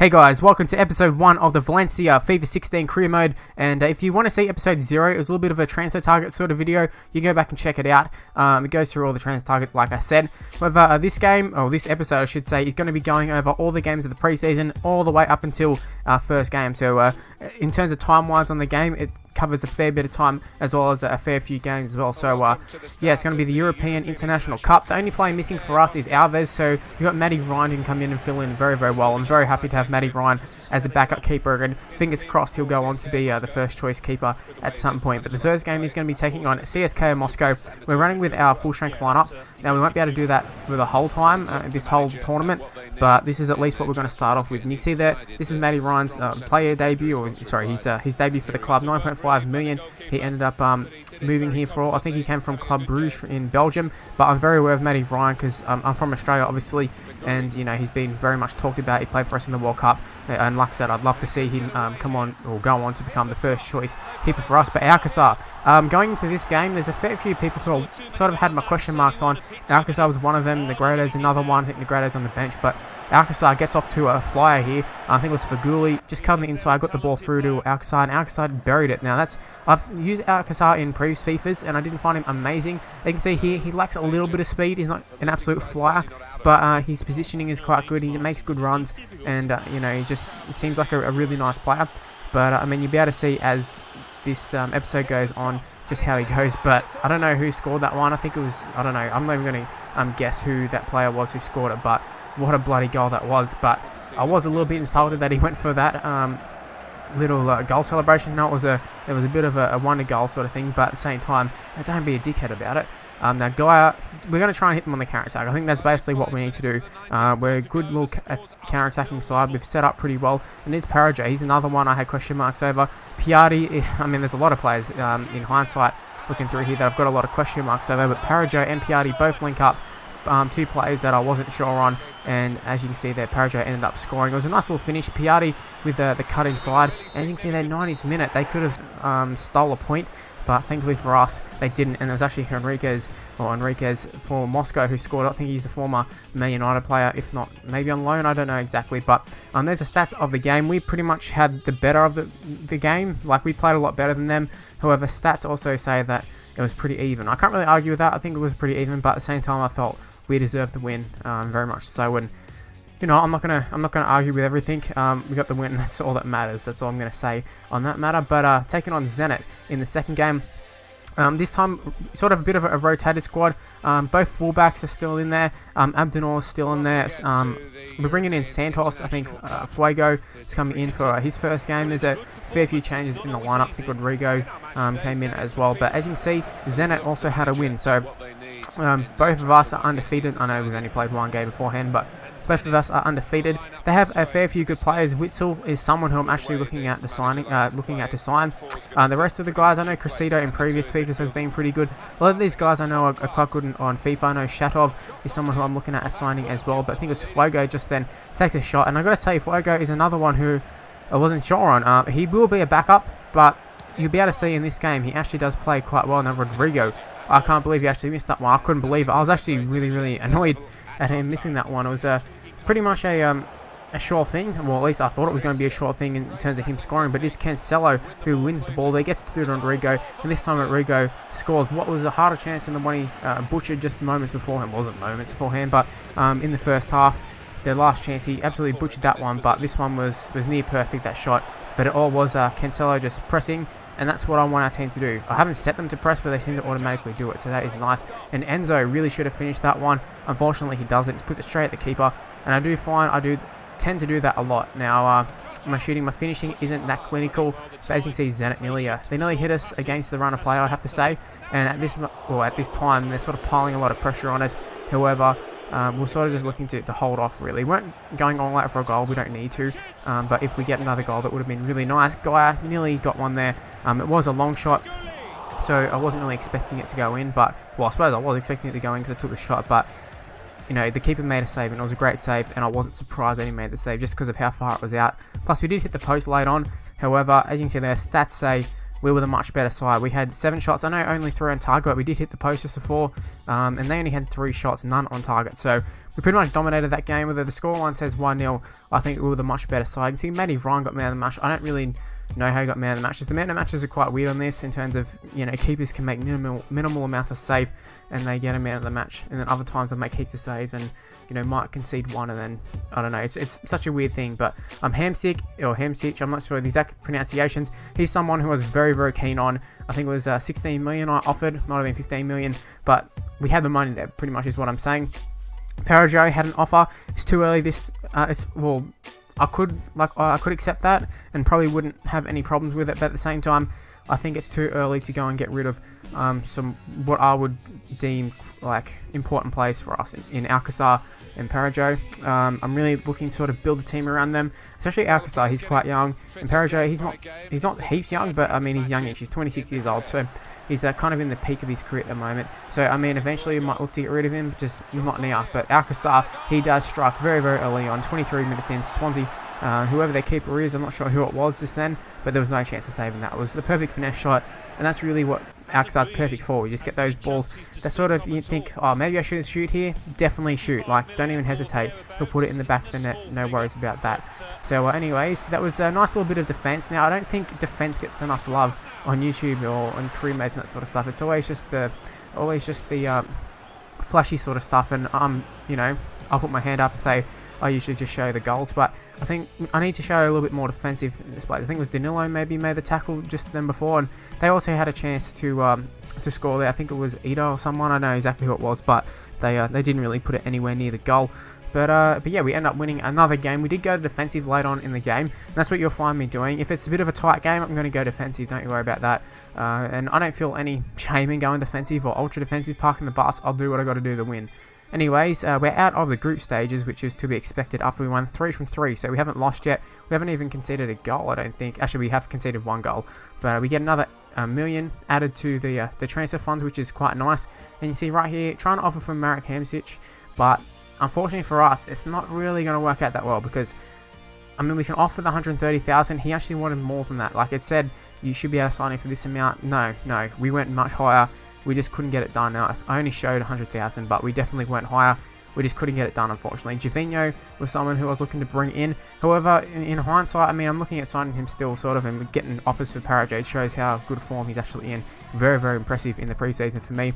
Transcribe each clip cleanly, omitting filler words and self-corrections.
Hey guys, welcome to episode 1 of the Valencia FIFA 16 career mode, and if you want to see episode 0, it was a little bit of a transfer target sort of video. You can go back and check it out. It goes through all the transfer targets like I said. However, this episode I should say, is going to be going over all the games of the preseason all the way up until our first game. So in terms of time-wise on the game, it covers a fair bit of time as well as a fair few games as well. So yeah, it's going to be the European International Cup. The only player missing for us is Alves, so we've got Matty Ryan who can come in and fill in very, very well. I'm very happy to have Matty Ryan as a backup keeper, and fingers crossed he'll go on to be the first choice keeper at some point. But the first game is going to be taking on CSKA Moscow. We're running with our full strength lineup. Now we won't be able to do that for the whole time, this whole tournament, but this is at least what we're going to start off with. And you can see there, this is Matty Ryan's player debut, or sorry, his debut for the club, 9.5 million. He ended up moving here for, I think he came from Club Bruges in Belgium, but I'm very aware of Matty Ryan because I'm from Australia obviously, and you know, he's been very much talked about. He played for us in the World Cup, and like I said, I'd love to see him come on or go on to become the first choice keeper for us. But Alcazar, going into this game, there's a fair few people who sort of had my question marks on. Alcazar was one of them, Negredo's another one. I think Negredo's on the bench, but Alcazar gets off to a flyer here. I think it was Faguli, just cutting the inside, got the ball through to Alcazar, and Alcazar buried it. Now I've used Alcazar in previous FIFAs, and I didn't find him amazing. You can see here, he lacks a little bit of speed. He's not an absolute flyer, but his positioning is quite good. He makes good runs, and you know, he just seems like a really nice player. But I mean, you'll be able to see as this episode goes on just how he goes. But I don't know who scored that one. I think it was, I don't know, I'm not even going to guess who that player was who scored it, but what a bloody goal that was. But I was a little bit insulted that he went for that little goal celebration. No, it was a bit of a wonder goal sort of thing, but at the same time, don't be a dickhead about it. Now Gaia, we're going to try and hit them on the counter-attack. I think that's basically what we need to do. We're a good little counter-attacking side. We've set up pretty well. And there's Parajo. He's another one I had question marks over. Piatti, I mean, there's a lot of players in hindsight looking through here that I've got a lot of question marks over, but Parajo and Piatti both link up. Two players that I wasn't sure on, and as you can see there, Parajo ended up scoring. It was a nice little finish. Piatti with the cut inside, and as you can see there, 90th minute, they could have stole a point, but thankfully for us, they didn't, and it was actually Enriquez for Moscow who scored. I think he's a former Man United player, if not maybe on loan, I don't know exactly, but there's the stats of the game. We pretty much had the better of the game, like we played a lot better than them. However, stats also say that it was pretty even. I can't really argue with that. I think it was pretty even, but at the same time, I felt we deserved the win, very much so. And you know, I'm not gonna argue with everything. We got the win. That's all that matters. That's all I'm gonna say on that matter. But taking on Zenit in the second game. This time, sort of a bit of a rotated squad. Both fullbacks are still in there. Abdenor is still in there. We're bringing in Santos. I think Fuego is coming in for his first game. There's a fair few changes in the lineup. I think Rodrigo came in as well. But as you can see, Zenit also had a win. So both of us are undefeated. I know we've only played one game beforehand, but both of us are undefeated. They have a fair few good players. Witzel is someone who I'm actually looking at to sign. The rest of the guys, I know Cressida in previous FIFAs has been pretty good. A lot of these guys I know are quite good on FIFA. I know Shatov is someone who I'm looking at signing as well, but I think it was Fuego just then takes a shot. And I got to say, Fuego is another one who I wasn't sure on. He will be a backup, but you'll be able to see in this game he actually does play quite well. Now Rodrigo, I can't believe he actually missed that one. I couldn't believe it. I was actually really, really annoyed at him missing that one. It was pretty much a sure thing. Well, at least I thought it was going to be a sure thing in terms of him scoring. But it's Cancelo who wins the ball there, gets through to Rodrigo, and this time Rodrigo scores what was a harder chance than the one he butchered just moments beforehand. Wasn't moments beforehand, but in the first half, their last chance, he absolutely butchered that one. But this one was near perfect, that shot. But it all was Cancelo just pressing. And that's what I want our team to do. I haven't set them to press, but they seem to automatically do it, so that is nice. And Enzo really should have finished that one. Unfortunately, he doesn't. He puts it straight at the keeper. And I do tend to do that a lot. Now, my finishing isn't that clinical. But as you can see, Zenit they nearly hit us against the runner play, I'd have to say. And at this time, they're sort of piling a lot of pressure on us. However, we're sort of just looking to hold off, really. We weren't going all out for a goal. We don't need to. But if we get another goal, that would have been really nice. Gaia nearly got one there. It was a long shot, so I wasn't really expecting it to go in. But, well, I suppose I was expecting it to go in because I took the shot. But, you know, the keeper made a save, and it was a great save. And I wasn't surprised that he made the save just because of how far it was out. Plus, we did hit the post late on. However, as you can see there, stats say we were the much better side. We had 7 shots. I know only 3 on target, but we did hit the post just before. And they only had 3 shots, none on target. So we pretty much dominated that game. Whether the scoreline says 1-0, I think we were the much better side. You can see Matty Ryan got man of the match. I don't really know how he got man of the matches. The man of the matches are quite weird on this in terms of, you know, keepers can make minimal amounts of save and they get a man of the match, and then other times they'll make heaps of saves and, you know, might concede one, and then I don't know. It's such a weird thing. But Hamsik or Hamsich, I'm not sure the exact pronunciations. He's someone who I was very keen on. I think it was 16 million I offered, might have been 15 million, but we had the money there. Pretty much is what I'm saying. Parajo had an offer. It's too early. I could accept that and probably wouldn't have any problems with it, but at the same time, I think it's too early to go and get rid of some what I would deem like important players for us in Alcazar and Parajo. I'm really looking to sort of build a team around them, especially Alcazar. He's quite young, and Parajo, he's not heaps young, but I mean he's youngish. He's 26 years old, so he's kind of in the peak of his career at the moment. So I mean, eventually we might look to get rid of him, just not now. But Alcazar, he does strike very early on, 23 minutes in. Swansea, whoever their keeper is, I'm not sure who it was just then, but there was no chance of saving that. It was the perfect finesse shot, and that's really what Alcazar's perfect for. You just get those balls that sort of, you think, oh, maybe I should shoot here. Definitely shoot. Like, don't even hesitate. He'll put it in the back of the net. No worries about that. So anyways, that was a nice little bit of defense. Now, I don't think defense gets enough love on YouTube or on career mates and that sort of stuff. It's always just the flashy sort of stuff, and you know, I'll put my hand up and say, I usually just show the goals, but I think I need to show a little bit more defensive display. I think it was Danilo maybe made the tackle just then before, and they also had a chance to score there. I think it was Ida or someone. I don't know exactly who it was, but they didn't really put it anywhere near the goal. But yeah, we end up winning another game. We did go defensive late on in the game, and that's what you'll find me doing. If it's a bit of a tight game, I'm going to go defensive. Don't you worry about that. And I don't feel any shame in going defensive or ultra defensive, parking the bus. I'll do what I got to do to win. Anyways, we're out of the group stages, which is to be expected after we won 3 from 3, so we haven't lost yet. We haven't even conceded a goal, I don't think. Actually, we have conceded 1 goal, but we get another million added to the transfer funds, which is quite nice. And you see right here, trying to offer for Marek Hamsich, but unfortunately for us, it's not really going to work out that well, because, I mean, we can offer the 130,000. He actually wanted more than that. Like it said, you should be able to sign him for this amount. No, we went much higher. We just couldn't get it done. Now, I only showed 100,000, but we definitely went higher. We just couldn't get it done, unfortunately. Javinho was someone who I was looking to bring in. However, in hindsight, I mean, I'm looking at signing him still, sort of, and getting offers for Parajo. It shows how good form he's actually in. Very impressive in the preseason for me.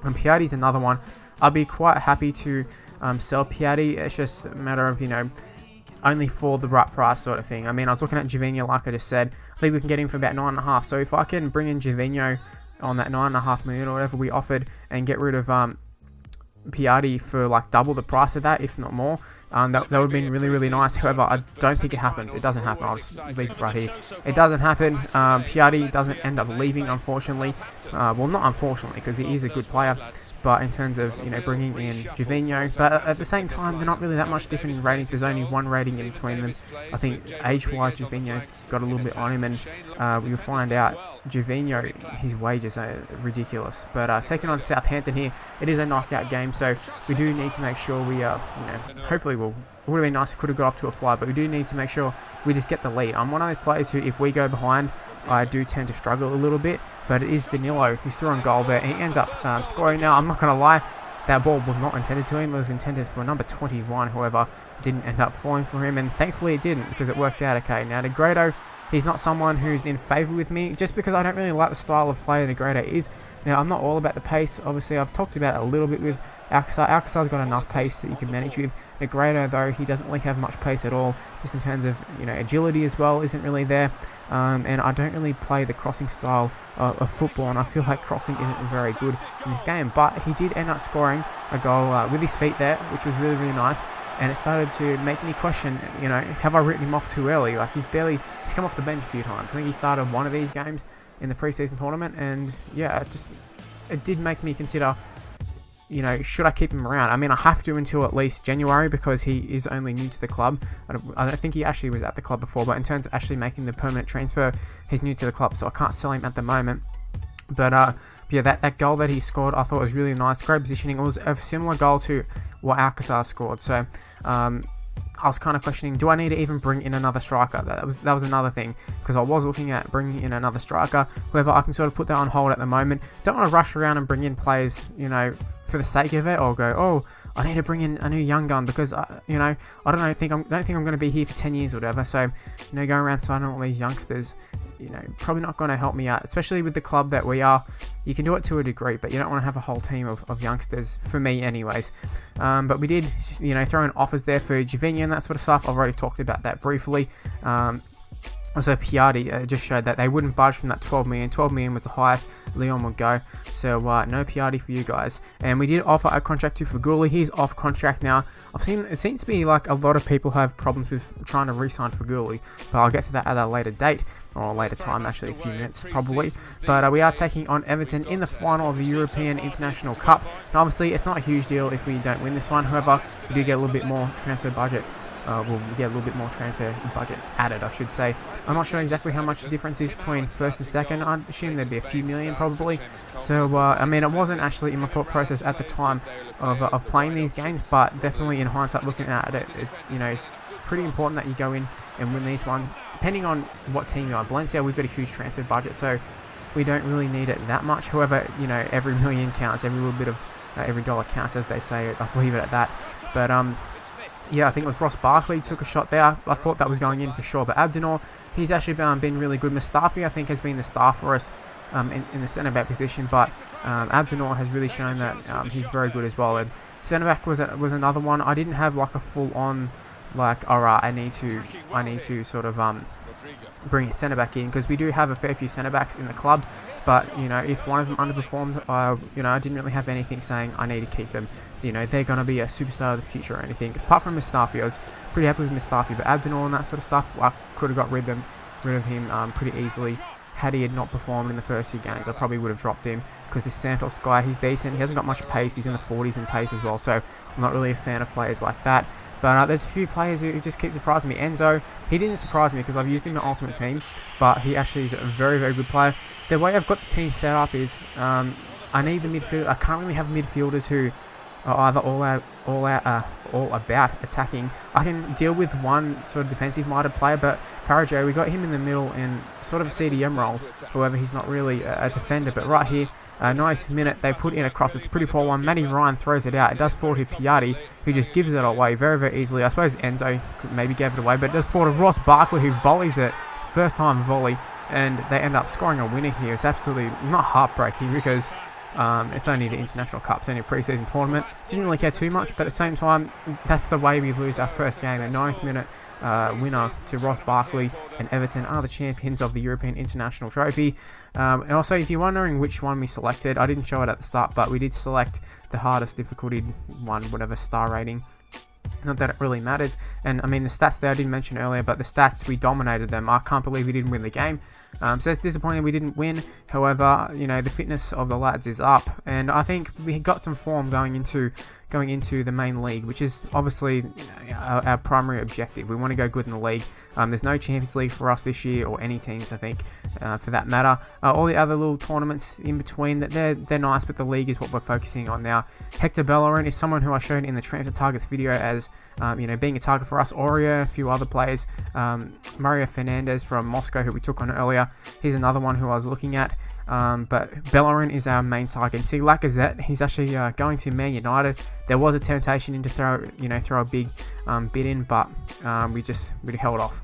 And Piatti's another one. I'll be quite happy to sell Piatti. It's just a matter of, you know, only for the right price sort of thing. I mean, I was looking at Javinho, like I just said. I think we can get him for about 9.5. So if I can bring in Javinho on that 9.5 million or whatever we offered, and get rid of Piatti for like double the price of that, if not more, that would have been really nice. However, I don't think it happens. It doesn't happen. I'll just leave it right here. It doesn't happen. Piatti doesn't end up leaving, unfortunately. Well, not unfortunately, because he is a good player. But in terms of, you know, bringing in Javinho, but at the same time, they're not really that much different in ratings. There's only 1 rating in between them. I think age-wise, Javinho's got a little bit on him, and we'll find out Javinho, his wages are ridiculous. But taking on Southampton here, it is a knockout game, so we do need to make sure we, you know, hopefully it would have been nice if we could have got off to a fly, but we do need to make sure we just get the lead. I'm one of those players who, if we go behind, I do tend to struggle a little bit, but it is Danilo who's through on goal there. He ends up scoring. Now, I'm not going to lie, that ball was not intended to him. It was intended for number 21, however, didn't end up falling for him, and thankfully it didn't, because it worked out okay. Now, Negredo, he's not someone who's in favour with me, just because I don't really like the style of player Negredo is. Now, I'm not all about the pace. Obviously, I've talked about it a little bit with Alcazar. Alcazar's got enough pace that you can manage with. Negredo, though, he doesn't really have much pace at all, just in terms of, you know, agility as well isn't really there. And I don't really play the crossing style of football, and I feel like crossing isn't very good in this game. But he did end up scoring a goal with his feet there, which was really nice. And it started to make me question, you know, have I written him off too early? Like, he's come off the bench a few times. I think he started one of these games in the preseason tournament, and yeah, it did make me consider, you know, should I keep him around? I mean, I have to until at least January, because he is only new to the club. I don't think he actually was at the club before, but in terms of actually making the permanent transfer, he's new to the club, so I can't sell him at the moment. But yeah, that goal that he scored, I thought was really nice. Great positioning. It was a similar goal to what Alcazar scored. So I was kind of questioning, do I need to even bring in another striker? That was another thing, because I was looking at bringing in another striker. However, I can sort of put that on hold at the moment. Don't want to rush around and bring in players, you know, for the sake of it, or go, oh, I need to bring in a new young gun because you know, I don't think I'm going to be here for 10 years or whatever. So, you know, going around signing all these youngsters, you know, probably not going to help me out, especially with the club that we are. You can do it to a degree, but you don't want to have a whole team of youngsters, for me anyways. But we did, you know, throw in offers there for Javinia and that sort of stuff. I've already talked about that briefly. Also, Piatti just showed that they wouldn't budge from that 12 million. 12 million was the highest Leon would go. So, no Piatti for you guys. And we did offer a contract to Faguli. He's off contract now. I've seen, it seems to be like a lot of people have problems with trying to re-sign Faguli. But I'll get to that at a later date. Or a later time, actually, a few minutes probably. But we are taking on Everton in the final of the European International Cup. And obviously, it's not a huge deal if we don't win this one. However, we do get a little bit more transfer budget. We'll get a little bit more transfer budget added, I should say. I'm not sure exactly how much the difference is between first and second. I'd assume there'd be a few million probably. So, I mean, it wasn't actually in my thought process at the time of playing these games, but definitely in hindsight looking at it, it's, you know, it's pretty important that you go in and win these ones. Depending on what team you are. Valencia, we've got a huge transfer budget, so we don't really need it that much. However, you know, every million counts, every little bit of, every dollar counts, as they say. I'll leave it at that. But, yeah, I think it was Ross Barkley took a shot there. I thought that was going in for sure. But Abdinor, he's actually been really good. Mustafi, I think, has been the star for us in the centre-back position. But Abdinor has really shown that he's very good as well. And centre-back was another one. I didn't have like a full-on, like, alright, I need to sort of bring a centre-back in. Because we do have a fair few centre-backs in the club. But, you know, if one of them underperformed, you know, I didn't really have anything saying I need to keep them. You know, they're going to be a superstar of the future or anything. Apart from Mustafi, I was pretty happy with Mustafi. But Abdinor and that sort of stuff, I could have got rid of him pretty easily. Had he had not performed in the first few games, I probably would have dropped him. Because this Santos guy, he's decent. He hasn't got much pace. He's in the 40s in pace as well. So I'm not really a fan of players like that. But there's a few players who just keep surprising me. Enzo, he didn't surprise me because I've used him in my Ultimate Team. But he actually is a very, very good player. The way I've got the team set up is I need the midfield. I can't really have midfielders who are either all about attacking. I can deal with one sort of defensive-minded player, but Parajo, we got him in the middle in sort of a CDM role. However, he's not really a defender. But right here, 90th minute, they put in a cross. It's a pretty poor one. Matty Ryan throws it out. It does fall to Piatti, who just gives it away very, very easily. I suppose Enzo maybe gave it away, but it does fall to Ross Barkley, who volleys it. First time volley, and they end up scoring a winner here. It's absolutely not heartbreaking because it's only the International Cup, it's only a pre-season tournament. Didn't really care too much, but at the same time, that's the way we lose our first game. A 90th minute winner to Ross Barkley, and Everton are the champions of the European International Trophy. And also, if you're wondering which one we selected, I didn't show it at the start, but we did select the hardest difficulty one, whatever star rating. Not that it really matters. And I mean, the stats there I didn't mention earlier, but the stats, we dominated them. I can't believe we didn't win the game. So it's disappointing we didn't win. However, you know, the fitness of the lads is up, and I think we got some form going into the main league, which is obviously our primary objective. We want to go good in the league. There's no Champions League for us this year, or any teams, I think, for that matter. All the other little tournaments in between, they're nice, but the league is what we're focusing on now. Hector Bellerin is someone who I showed in the transfer targets video as, you know, being a target for us. Aurea, a few other players. Mario Fernandez from Moscow, who we took on earlier. He's another one who I was looking at. But Bellerin is our main target. See, Lacazette, he's actually going to Man United. There was a temptation to throw a big bid in, but we held off.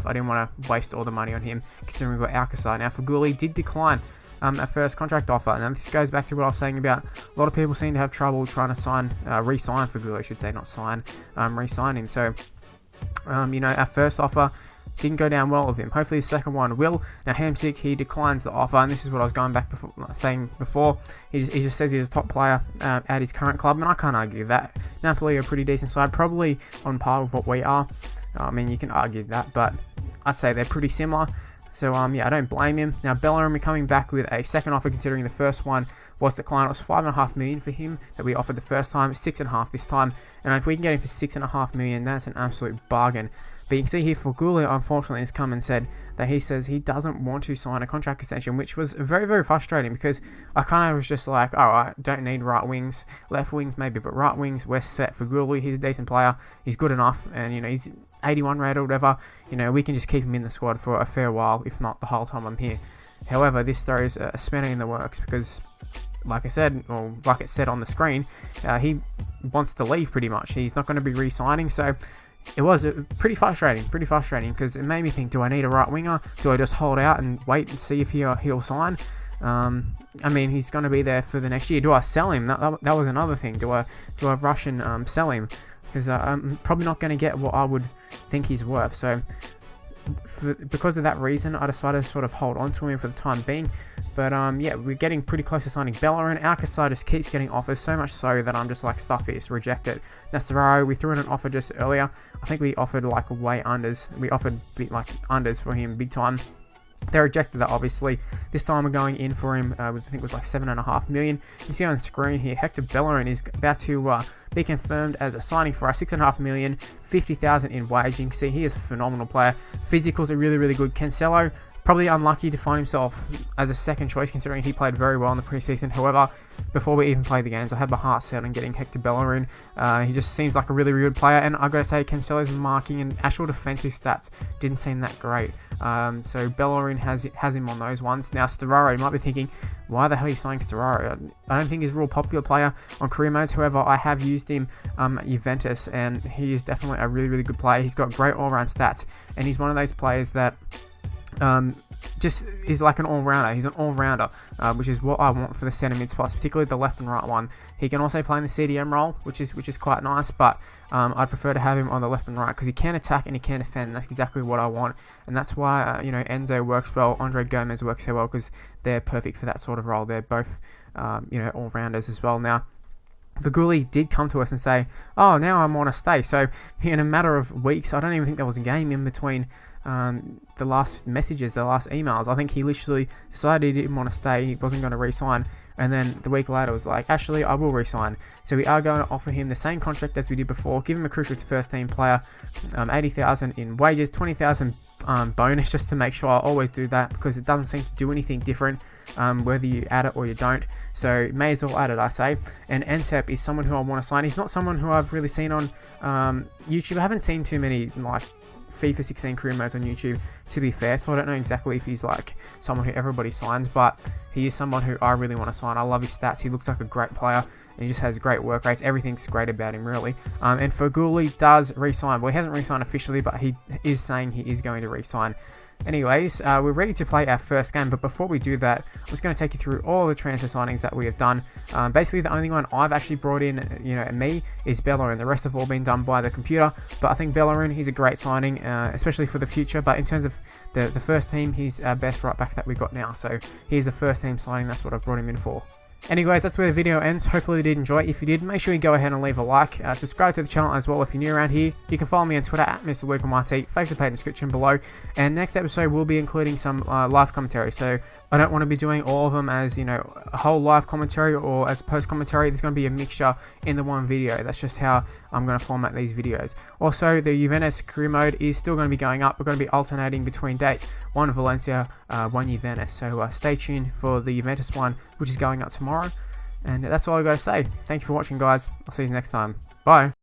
I didn't want to waste all the money on him, considering we got Alcazar. Now, Faguli did decline our first contract offer. Now, this goes back to what I was saying about a lot of people seem to have trouble trying to re-sign Faguli, I should say, not sign, re-sign him. So, you know, our first offer didn't go down well with him. Hopefully the second one will. Now Hamsik, he declines the offer, and this is what I was going back saying before. He just says he's a top player at his current club, and I can't argue that. Napoli are a pretty decent side, probably on par with what we are. I mean, you can argue that, but I'd say they're pretty similar. So yeah, I don't blame him. Now Bellerin coming back with a second offer, considering the first one was declined. It was $5.5 million for him that we offered the first time, $6.5 this time. And if we can get him for $6.5 million, that's an absolute bargain. But you can see here, Faguli, unfortunately, has come and said that he says he doesn't want to sign a contract extension, which was very, very frustrating, because I kind of was just like, oh, I don't need right wings, left wings maybe, but right wings, we're set. Faguli, he's a decent player, he's good enough, and, you know, he's 81 rated or whatever. You know, we can just keep him in the squad for a fair while, if not the whole time I'm here. However, this throws a spanner in the works, because like I said, or like it said on the screen, he wants to leave pretty much. He's not going to be re-signing, so it was pretty frustrating because it made me think, do I need a right winger? Do I just hold out and wait and see if he'll sign? I mean, he's going to be there for the next year. Do I sell him? That was another thing. Do I rush and sell him? Because I'm probably not going to get what I would think he's worth. So because of that reason, I decided to sort of hold on to him for the time being. But yeah, we're getting pretty close to signing Bellerin. Alcacer just keeps getting offers, so much so that I'm just like, stuff this, reject it. Nastararo, we threw in an offer just earlier. I think we offered like way unders. We offered like unders for him big time. They rejected that, obviously. This time we're going in for him, I think it was like 7.5 million. You see on screen here, Hector Bellerin is about to be confirmed as a signing for us. 6.5 million, 50,000 in wage. You can see he is a phenomenal player. Physicals are really good. Cancelo, probably unlucky to find himself as a second choice, considering he played very well in the preseason. However, before we even played the games, I had my heart set on getting Hector Bellerin. He just seems like a really good player, and I've got to say, Cancelo's marking and actual defensive stats didn't seem that great. So Bellerin has him on those ones. Now Storaro, you might be thinking, why the hell are you signing Storaro? I don't think he's a real popular player on career modes. However, I have used him at Juventus, and he is definitely a really good player. He's got great all-round stats, and he's one of those players that just is like an all-rounder. He's an all-rounder, which is what I want for the centre mid spots, particularly the left and right one. He can also play in the CDM role, which is quite nice, but I'd prefer to have him on the left and right because he can attack and he can defend. That's exactly what I want, and that's why Enzo works well. Andre Gomez works so well because they're perfect for that sort of role. They're both all-rounders as well. Now, Faguli did come to us and say, oh, now I want to stay. So in a matter of weeks, I don't even think there was a game in between the last messages, the last emails. I think he literally decided he didn't want to stay, he wasn't going to re-sign, and then the week later was like, actually, I will re-sign. So we are going to offer him the same contract as we did before, give him a crucial first team player, 80,000 in wages, 20,000 bonus, just to make sure. I always do that because it doesn't seem to do anything different whether you add it or you don't, so may as well add it, I say. And Ntep is someone who I want to sign. He's not someone who I've really seen on YouTube. I haven't seen too many like FIFA 16 career modes on YouTube, to be fair, so I don't know exactly if he's like someone who everybody signs, but he is someone who I really want to sign. I love his stats. He looks like a great player, and he just has great work rates. Everything's great about him, really. And Faguli does re-sign. Well, he hasn't re-signed officially, but he is saying he is going to re-sign. Anyways, we're ready to play our first game, but before we do that, I'm just going to take you through all the transfer signings that we have done. Basically, the only one I've actually brought in, me, is Bellerin. The rest have all been done by the computer, but I think Bellerin, he's a great signing, especially for the future. But in terms of the first team, he's our best right back that we've got now. So he's the first team signing. That's what I've brought him in for. Anyways, that's where the video ends. Hopefully you did enjoy it. If you did, make sure you go ahead and leave a like. Subscribe to the channel as well if you're new around here. You can follow me on Twitter at Mr. Luke MIT. Facebook page in the description below. And next episode will be including some live commentary. So I don't want to be doing all of them as, a whole live commentary or as a post commentary. There's going to be a mixture in the one video. That's just how I'm going to format these videos. Also, the Juventus career mode is still going to be going up. We're going to be alternating between dates. One Valencia, one Juventus. So stay tuned for the Juventus one, which is going up tomorrow. And that's all I got to say. Thank you for watching, guys. I'll see you next time. Bye.